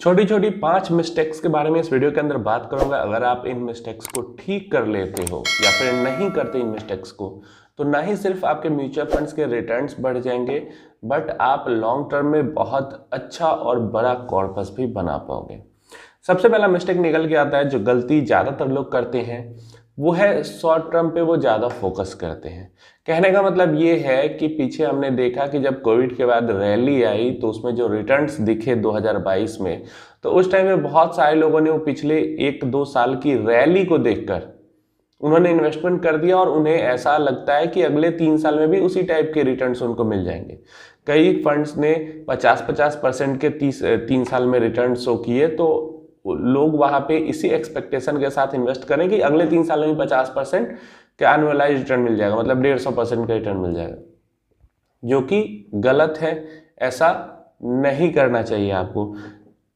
छोटी छोटी 5 मिस्टेक्स के बारे में इस वीडियो के अंदर बात करूंगा। अगर आप इन मिस्टेक्स को ठीक कर लेते हो या फिर नहीं करते इन मिस्टेक्स को, तो ना ही सिर्फ आपके म्यूचुअल फंड्स के रिटर्न्स बढ़ जाएंगे, बट आप लॉन्ग टर्म में बहुत अच्छा और बड़ा कॉर्पस भी बना पाओगे। सबसे पहला मिस्टेक निकल के आता है, जो गलती ज़्यादातर लोग करते हैं वो है शॉर्ट टर्म पे वो ज़्यादा फोकस करते हैं। कहने का मतलब ये है कि पीछे हमने देखा कि जब कोविड के बाद रैली आई तो उसमें जो रिटर्न्स दिखे 2022 में, तो उस टाइम में बहुत सारे लोगों ने वो पिछले 1-2 साल की रैली को देखकर उन्होंने इन्वेस्टमेंट कर दिया और उन्हें ऐसा लगता है कि अगले 3 साल में भी उसी टाइप के रिटर्न्स उनको मिल जाएंगे। कई फंड्स ने 50-50% के 3 साल में रिटर्न शो किए, तो लोग वहां पे इसी एक्सपेक्टेशन के साथ इन्वेस्ट करें कि अगले 3 साल में 50% का एनुअलाइज रिटर्न मिल जाएगा, मतलब 150% का रिटर्न मिल जाएगा, जो कि गलत है। ऐसा नहीं करना चाहिए आपको।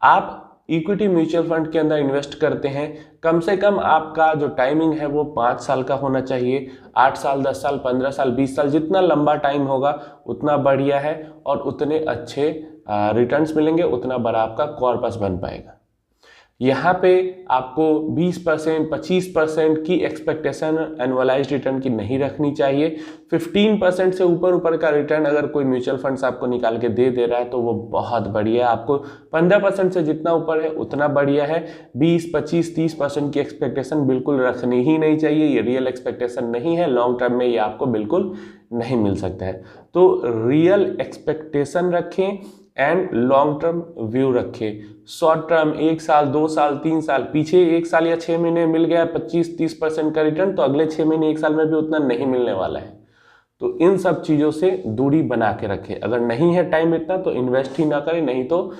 आप इक्विटी म्यूचुअल फंड के अंदर इन्वेस्ट करते हैं, कम से कम आपका जो टाइमिंग है वो 5 साल का होना चाहिए। 8 साल, 10 साल, 15 साल, 20 साल, जितना लंबा टाइम होगा उतना बढ़िया है और उतने अच्छे रिटर्न्स मिलेंगे, उतना बड़ा आपका कॉर्पस बन पाएगा। यहाँ पे आपको 20%, 25% की एक्सपेक्टेशन एनुअलाइज्ड रिटर्न की नहीं रखनी चाहिए। 15% से ऊपर का रिटर्न अगर कोई म्यूचुअल फंड्स आपको निकाल के दे रहा है तो वो बहुत बढ़िया है। आपको 15% से जितना ऊपर है उतना बढ़िया है। 20, 25, 30% की एक्सपेक्टेशन बिल्कुल रखनी ही नहीं चाहिए। ये रियल एक्सपेक्टेशन नहीं है, लॉन्ग टर्म में ये आपको बिल्कुल नहीं मिल सकता है। तो रियल एक्सपेक्टेशन रखें एंड लॉन्ग टर्म व्यू रखें। शॉर्ट टर्म 1 साल, 2 साल, 3 साल, पीछे 1 साल या 6 महीने मिल गया 25-30% का रिटर्न, तो अगले 6 महीने 1 साल में भी उतना नहीं मिलने वाला है। तो इन सब चीज़ों से दूरी बना के रखें। अगर नहीं है टाइम इतना तो इन्वेस्ट ही ना करें, नहीं तो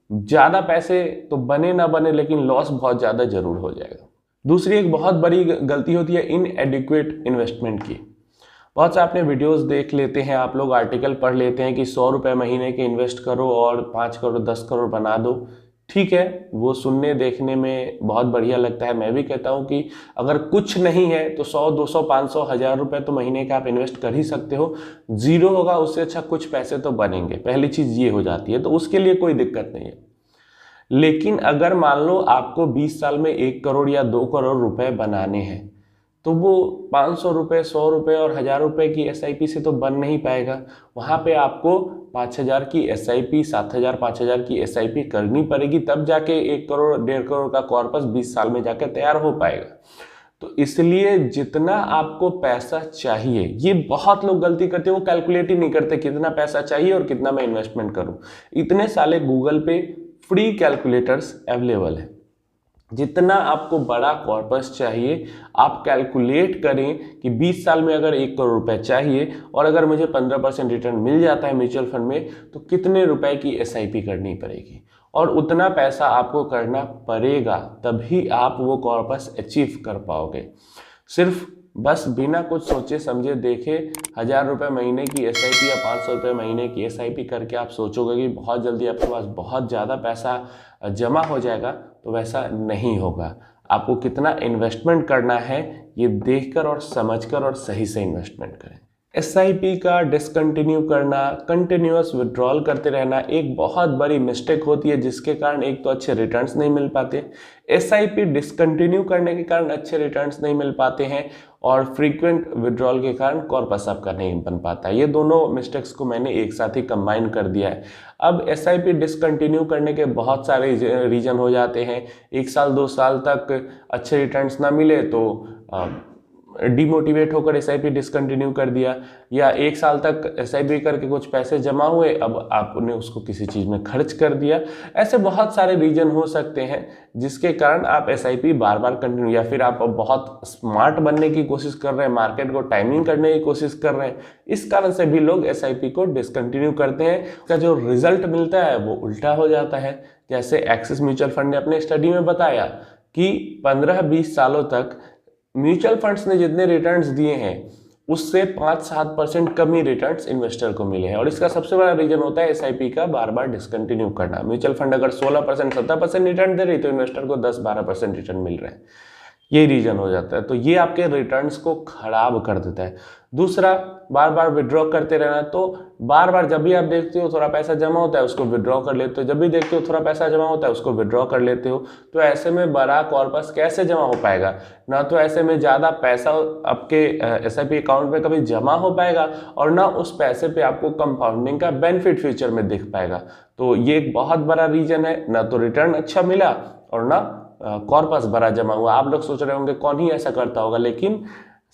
ज़्यादा पैसे तो बने ना बने लेकिन लॉस बहुत ज़्यादा जरूर हो जाएगा। दूसरी एक बहुत बड़ी गलती होती है इनएडिक्वेट इन्वेस्टमेंट की। बहुत से आपने वीडियोस देख लेते हैं, आप लोग आर्टिकल पढ़ लेते हैं कि 100 रुपये महीने के इन्वेस्ट करो और 5 करोड़ 10 करोड़ बना दो। ठीक है, वो सुनने देखने में बहुत बढ़िया लगता है। मैं भी कहता हूँ कि अगर कुछ नहीं है तो 100, 200, 500, 1000 रुपये तो महीने का आप इन्वेस्ट कर ही सकते हो। जीरो होगा उससे अच्छा कुछ पैसे तो बनेंगे, पहली चीज़ ये हो जाती है, तो उसके लिए कोई दिक्कत नहीं है। लेकिन अगर मान लो आपको 20 साल में 1 करोड़ या 2 करोड़ रुपए बनाने हैं, तो वो 500 रुपये, 100 रुपये और 1000 रुपये की SIP से तो बन नहीं पाएगा। वहाँ पे आपको 5000 की SIP, 7000, 5000 की SIP करनी पड़ेगी, तब जाके 1 करोड़ 1.5 करोड़ का कॉर्पस 20 साल में जाके तैयार हो पाएगा। तो इसलिए जितना आपको पैसा चाहिए, ये बहुत लोग गलती करते हैं, वो कैलकुलेट ही नहीं करते कितना पैसा चाहिए और कितना मैं इन्वेस्टमेंट करूँ। इतने साले गूगल पे फ्री कैलकुलेटर्स अवेलेबल है। जितना आपको बड़ा कॉर्पस चाहिए आप कैलकुलेट करें कि 20 साल में अगर 1 करोड़ रुपए चाहिए और अगर मुझे 15% रिटर्न मिल जाता है म्यूचुअल फंड में, तो कितने रुपए की SIP करनी पड़ेगी, और उतना पैसा आपको करना पड़ेगा, तभी आप वो कॉर्पस अचीव कर पाओगे। सिर्फ बस बिना कुछ सोचे समझे देखे 1000 रुपये महीने की SIP या 500 रुपये महीने की SIP करके आप सोचोगे कि बहुत जल्दी आपके पास बहुत ज़्यादा पैसा जमा हो जाएगा, तो वैसा नहीं होगा। आपको कितना इन्वेस्टमेंट करना है ये देखकर और समझकर और सही से इन्वेस्टमेंट करें। SIP का डिसकंटिन्यू करना, कंटिन्यूअस विड्रॉल करते रहना एक बहुत बड़ी मिस्टेक होती है, जिसके कारण एक तो अच्छे रिटर्न्स नहीं मिल पाते। SIP डिसकंटिन्यू करने के कारण अच्छे रिटर्न्स नहीं मिल पाते हैं, और फ्रीक्वेंट विड्रॉल के कारण कॉर्पस आपका नहीं बन पाता। ये दोनों मिस्टेक्स को मैंने एक साथ ही कंबाइन कर दिया है। अब SIP डिसकंटिन्यू करने के बहुत सारे रीजन हो जाते हैं। 1 साल 2 साल तक अच्छे रिटर्न्स ना मिले तो डिमोटिवेट होकर SIP डिसकंटिन्यू कर दिया, या 1 साल तक SIP करके कुछ पैसे जमा हुए, अब आपने उसको किसी चीज़ में खर्च कर दिया। ऐसे बहुत सारे रीजन हो सकते हैं जिसके कारण आप SIP बार बार कंटिन्यू, या फिर आप बहुत स्मार्ट बनने की कोशिश कर रहे हैं, मार्केट को टाइमिंग करने की कोशिश कर रहे हैं, इस कारण से भी लोग SIP को डिसकंटिन्यू करते हैं। उसका जो रिजल्ट मिलता है वो उल्टा हो जाता है। जैसे एक्सिस म्यूचुअल फंड ने अपने स्टडी में बताया कि 15-20 सालों तक म्यूचुअल फंड्स ने जितने रिटर्न्स दिए हैं उससे 5-7% कम ही रिटर्न्स इन्वेस्टर को मिले हैं, और इसका सबसे बड़ा रीजन होता है SIP का बार बार डिसकंटिन्यू करना। म्यूचुअल फंड अगर 16%, 17% रिटर्न दे रही तो इन्वेस्टर को 10-12% रिटर्न मिल रहे हैं, ये रीजन हो जाता है। तो ये आपके रिटर्न्स को खराब कर देता है। दूसरा, बार बार विड्रॉ करते रहना, तो बार बार जब भी आप देखते हो थोड़ा पैसा जमा होता है उसको विड्रॉ कर लेते हो, जब भी देखते हो थोड़ा पैसा जमा होता है उसको विड्रॉ कर लेते हो। तो ऐसे में बड़ा कॉर्पस कैसे जमा हो पाएगा? ना तो ऐसे में ज़्यादा पैसा आपके SIP अकाउंट में कभी जमा हो पाएगा और ना उस पैसे पे आपको कंपाउंडिंग का बेनिफिट फ्यूचर में दिख पाएगा। तो ये एक बहुत बड़ा रीजन है, ना तो रिटर्न अच्छा मिला और ना कॉर्पस बड़ा जमा हुआ। आप लोग सोच रहे होंगे कौन ही ऐसा करता होगा, लेकिन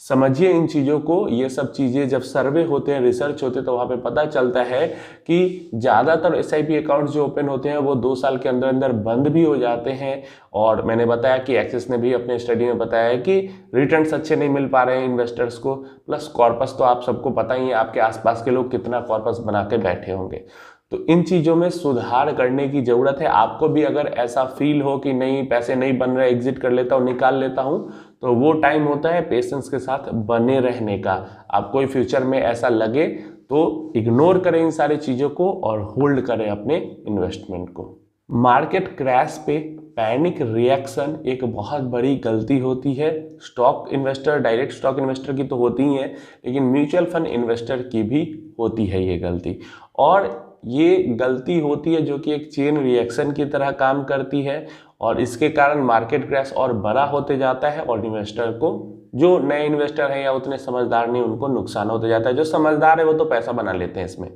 समझिए इन चीज़ों को। ये सब चीज़ें जब सर्वे होते हैं, रिसर्च होते हैं, तो वहाँ पे पता चलता है कि ज़्यादातर SIP अकाउंट्स जो ओपन होते हैं वो 2 साल के अंदर अंदर बंद भी हो जाते हैं। और मैंने बताया कि एक्सिस ने भी अपने स्टडी में बताया है कि रिटर्न्स अच्छे नहीं मिल पा रहे हैं इन्वेस्टर्स को। प्लस कॉर्पस तो आप सबको पता ही है, आपके आसपास के लोग कितना कॉर्पस बना के बैठे होंगे। तो इन चीज़ों में सुधार करने की ज़रूरत है। आपको भी अगर ऐसा फील हो कि नहीं पैसे नहीं बन रहे, एग्जिट कर लेता हूँ, निकाल लेता हूँ, तो वो टाइम होता है पेशेंस के साथ बने रहने का। आपको फ्यूचर में ऐसा लगे तो इग्नोर करें इन सारी चीज़ों को और होल्ड करें अपने इन्वेस्टमेंट को। मार्केट क्रैश पे पैनिक रिएक्शन एक बहुत बड़ी गलती होती है। Stock investor, direct stock investor की तो होती ही है, लेकिन म्यूचुअल फंड इन्वेस्टर की भी होती है ये गलती। और ये गलती होती है जो कि एक चेन रिएक्शन की तरह काम करती है और इसके कारण मार्केट क्रैश और बड़ा होते जाता है और इन्वेस्टर को, जो नए इन्वेस्टर हैं या उतने समझदार नहीं, उनको नुकसान होते जाता है। जो समझदार है वो तो पैसा बना लेते हैं इसमें,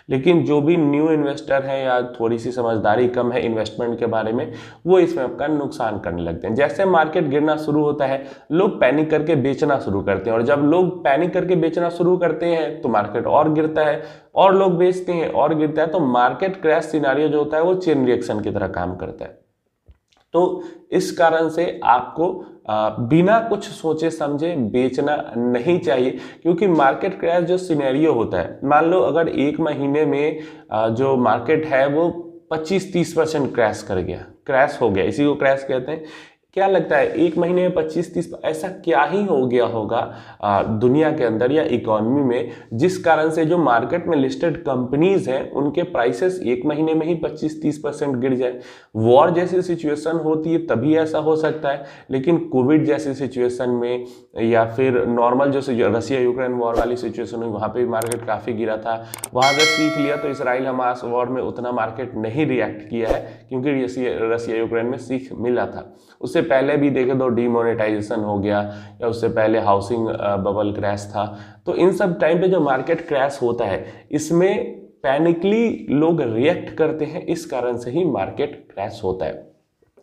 लेकिन जो भी न्यू इन्वेस्टर हैं या थोड़ी सी समझदारी कम है इन्वेस्टमेंट के बारे में, वो इसमें आपका नुकसान करने लगते हैं। जैसे मार्केट गिरना शुरू होता है, लोग पैनिक करके बेचना शुरू करते हैं और जब लोग पैनिक करके बेचना शुरू करते हैं तो मार्केट और गिरता है और लोग बेचते हैं और गिरता है। तो मार्केट क्रैश सिनारियो जो होता है वो चेन रिएक्शन की तरह काम करता है। तो इस कारण से आपको बिना कुछ सोचे समझे बेचना नहीं चाहिए, क्योंकि मार्केट क्रैश जो सिनेरियो होता है, मान लो अगर एक महीने में जो मार्केट है वो 25-30% क्रैश हो गया, इसी को क्रैश कहते हैं। क्या लगता है एक महीने में 25-30 ऐसा क्या ही हो गया होगा दुनिया के अंदर या इकोनॉमी में, जिस कारण से जो मार्केट में लिस्टेड कंपनीज हैं उनके प्राइसेस एक महीने में ही 25-30% गिर जाए? वॉर जैसी सिचुएशन होती है तभी ऐसा हो सकता है, लेकिन कोविड जैसी सिचुएशन में या फिर नॉर्मल जो रसिया यूक्रेन वॉर वाली सिचुएशन हुई वहाँ पे भी मार्केट काफ़ी गिरा था। वहाँ अगर सीख लिया तो इसराइल हमास वॉर में उतना मार्केट नहीं रिएक्ट किया है, क्योंकि रसिया यूक्रेन में सीख मिला था। उससे पहले भी देखे तो डीमोनेटाइजेशन हो गया या उससे पहले हाउसिंग बबल क्रैश था। तो इन सब टाइम पे जो मार्केट क्रैश होता है इसमें पैनिकली लोग रिएक्ट करते हैं, इस कारण से ही मार्केट क्रैश होता है।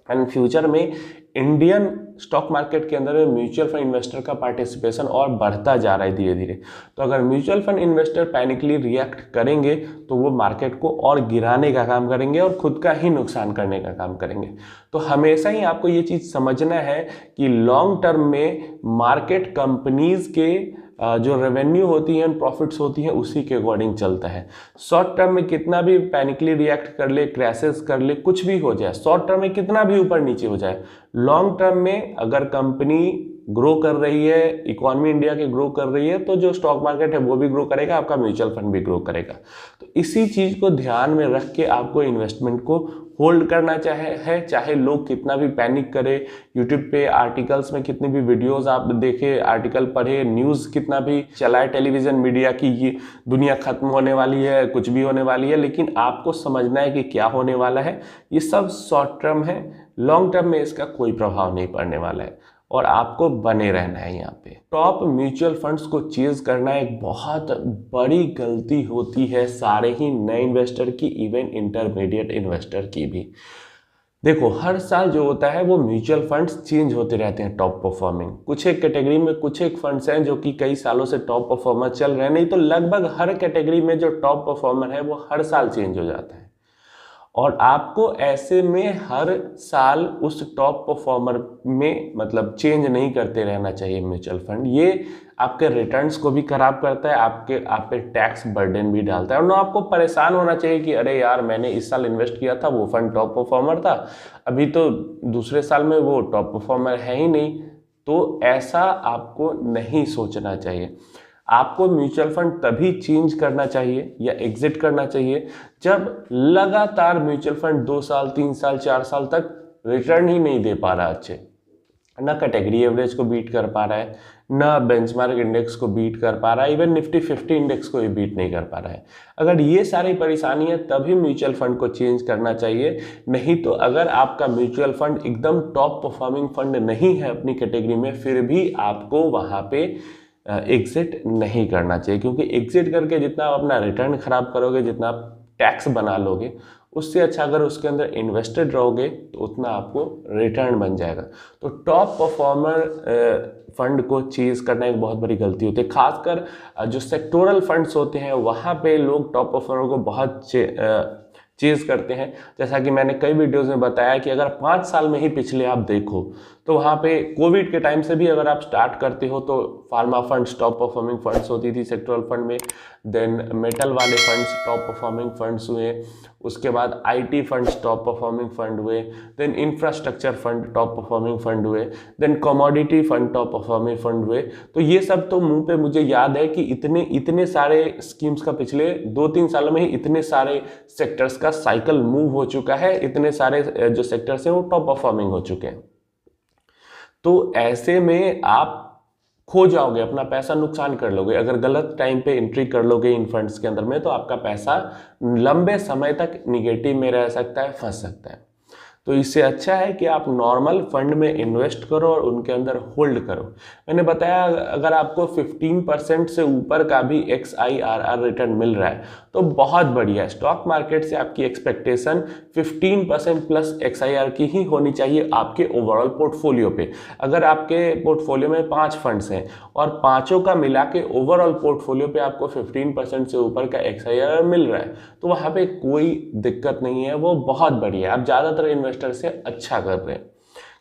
एंड फ्यूचर में इंडियन स्टॉक मार्केट के अंदर म्यूचुअल फंड इन्वेस्टर का पार्टिसिपेशन और बढ़ता जा रहा है धीरे धीरे। तो अगर म्यूचुअल फंड इन्वेस्टर पैनिकली रिएक्ट करेंगे तो वो मार्केट को और गिराने का काम करेंगे और खुद का ही नुकसान करने का काम करेंगे। तो हमेशा ही आपको ये चीज़ समझना है कि लॉन्ग टर्म में मार्केट कंपनीज के जो रेवेन्यू होती है, प्रॉफिट्स होती हैं, उसी के अकॉर्डिंग चलता है। शॉर्ट टर्म में कितना भी पैनिकली रिएक्ट कर ले, क्रैशेस कर ले, कुछ भी हो जाए, शॉर्ट टर्म में कितना भी ऊपर नीचे हो जाए, लॉन्ग टर्म में अगर कंपनी ग्रो कर रही है, इकोनॉमी इंडिया की ग्रो कर रही है, तो जो स्टॉक मार्केट है वो भी ग्रो करेगा, आपका म्यूचुअल फंड भी ग्रो करेगा। तो इसी चीज़ को ध्यान में रख के आपको इन्वेस्टमेंट को होल्ड करना चाहे लोग कितना भी पैनिक करे, यूट्यूब पे आर्टिकल्स में कितनी भी वीडियोस आप देखे, आर्टिकल पढ़े, न्यूज़ कितना भी चलाए टेलीविज़न मीडिया की ये दुनिया खत्म होने वाली है, कुछ भी होने वाली है, लेकिन आपको समझना है कि क्या होने वाला है। ये सब शॉर्ट टर्म है, लॉन्ग टर्म में इसका कोई प्रभाव नहीं पड़ने वाला है और आपको बने रहना है यहाँ पे। टॉप म्यूचुअल फंड्स को चेज करना एक बहुत बड़ी गलती होती है सारे ही नए इन्वेस्टर की, इवन इंटरमीडिएट इन्वेस्टर की भी। देखो हर साल जो होता है वो म्यूचुअल फंड्स चेंज होते रहते हैं टॉप परफॉर्मिंग। कुछ एक कैटेगरी में कुछ एक फंड्स हैं जो कि कई सालों से टॉप परफॉर्मर चल रहे हैं, नहीं तो लगभग हर कैटेगरी में जो टॉप परफॉर्मर है वो हर साल चेंज हो जाता है। और आपको ऐसे में हर साल उस टॉप परफॉर्मर में मतलब चेंज नहीं करते रहना चाहिए म्यूचुअल फंड। ये आपके रिटर्न्स को भी खराब करता है, आप पे टैक्स बर्डन भी डालता है। और ना आपको परेशान होना चाहिए कि अरे यार मैंने इस साल इन्वेस्ट किया था, वो फंड टॉप परफॉर्मर था, अभी तो दूसरे साल में वो टॉप परफॉर्मर है ही नहीं। तो ऐसा आपको नहीं सोचना चाहिए। आपको म्यूचुअल फंड तभी चेंज करना चाहिए या एग्जिट करना चाहिए जब लगातार म्यूचुअल फंड 2 साल 3 साल 4 साल तक रिटर्न ही नहीं दे पा रहा अच्छे। ना कैटेगरी एवरेज को बीट कर पा रहा है, ना बेंचमार्क इंडेक्स को बीट कर पा रहा है, इवन निफ्टी 50 इंडेक्स को भी बीट नहीं कर पा रहा है। अगर ये सारी परेशानी है तभी म्यूचुअल फंड को चेंज करना चाहिए। नहीं तो अगर आपका म्यूचुअल फंड एकदम टॉप परफॉर्मिंग फंड नहीं है अपनी कैटेगरी में, फिर भी आपको वहाँ पे एग्जिट नहीं करना चाहिए, क्योंकि एग्जिट करके जितना आप अपना रिटर्न खराब करोगे, जितना आप टैक्स बना लोगे, उससे अच्छा अगर उसके अंदर इन्वेस्टेड रहोगे तो उतना आपको रिटर्न बन जाएगा। तो टॉप परफॉर्मर फंड को चीज करना एक बहुत बड़ी गलती होती है। खासकर जो सेक्टोरल फंड्स होते हैं वहाँ पे लोग टॉप परफॉर्मर को बहुत चीज करते हैं। जैसा कि मैंने कई वीडियोस में बताया कि अगर 5 साल में ही पिछले आप देखो तो वहाँ पे कोविड के टाइम से भी अगर आप स्टार्ट करते हो तो pharma funds top performing funds होती थी सेक्टोरल फंड में, देन मेटल वाले फंड्स टॉप परफॉर्मिंग फंड्स हुए, उसके बाद IT funds top performing fund हुए, then infrastructure fund top performing fund हुए, then commodity fund top performing fund हुए। तो ये सब तो मुंह पे मुझे याद है कि इतने सारे स्कीम्स का पिछले 2-3 सालों में ही इतने सारे सेक्टर्स का साइकिल मूव हो चुका है, इतने सारे जो सेक्टर्स हैं वो टॉप परफॉर्मिंग हो चुके हैं। तो ऐसे में आप खो जाओगे, अपना पैसा नुकसान कर लोगे। अगर गलत टाइम पे एंट्री कर लोगे इन फंड्स के अंदर में तो आपका पैसा लंबे समय तक निगेटिव में रह सकता है, फंस सकता है। तो इससे अच्छा है कि आप नॉर्मल फंड में इन्वेस्ट करो और उनके अंदर होल्ड करो। मैंने बताया अगर आपको 15% से ऊपर का भी XIRR रिटर्न मिल रहा है तो बहुत बढ़िया है। स्टॉक मार्केट से आपकी एक्सपेक्टेशन 15% प्लस XIRR की ही होनी चाहिए आपके ओवरऑल पोर्टफोलियो पे। अगर आपके पोर्टफोलियो में 5 फंड्स हैं और पांचों का मिला के ओवरऑल पोर्टफोलियो पे आपको 15% से ऊपर का XIRR मिल रहा है तो वहाँ पे कोई दिक्कत नहीं है, वो बहुत बढ़िया है। आप ज़्यादातर इन्वेस्टर से अच्छा कर रहे हैं,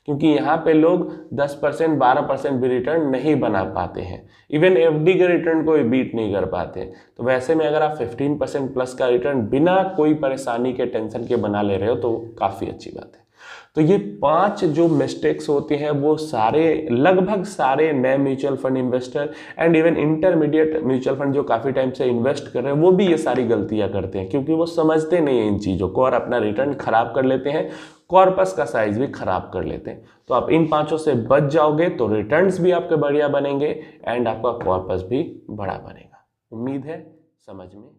क्योंकि यहाँ पे लोग 10% 12% भी रिटर्न नहीं बना पाते हैं, इवन FD के रिटर्न को भी बीट नहीं कर पाते। तो वैसे में अगर आप 15% प्लस का रिटर्न बिना कोई परेशानी के टेंशन के बना ले रहे हो तो काफ़ी अच्छी बात है। तो ये 5 जो मिस्टेक्स होती हैं वो सारे लगभग सारे नए mutual fund investor and even intermediate mutual fund जो काफ़ी टाइम से इन्वेस्ट कर रहे हैं वो भी ये सारी गलतियां करते हैं, क्योंकि वो समझते नहीं हैं इन चीज़ों को और अपना रिटर्न खराब कर लेते हैं, कॉर्पस का साइज भी खराब कर लेते हैं। तो आप इन 5 से बच जाओगे तो रिटर्न्स भी आपके बढ़िया बनेंगे एंड आपका कॉर्पस भी बड़ा बनेगा। उम्मीद है समझ में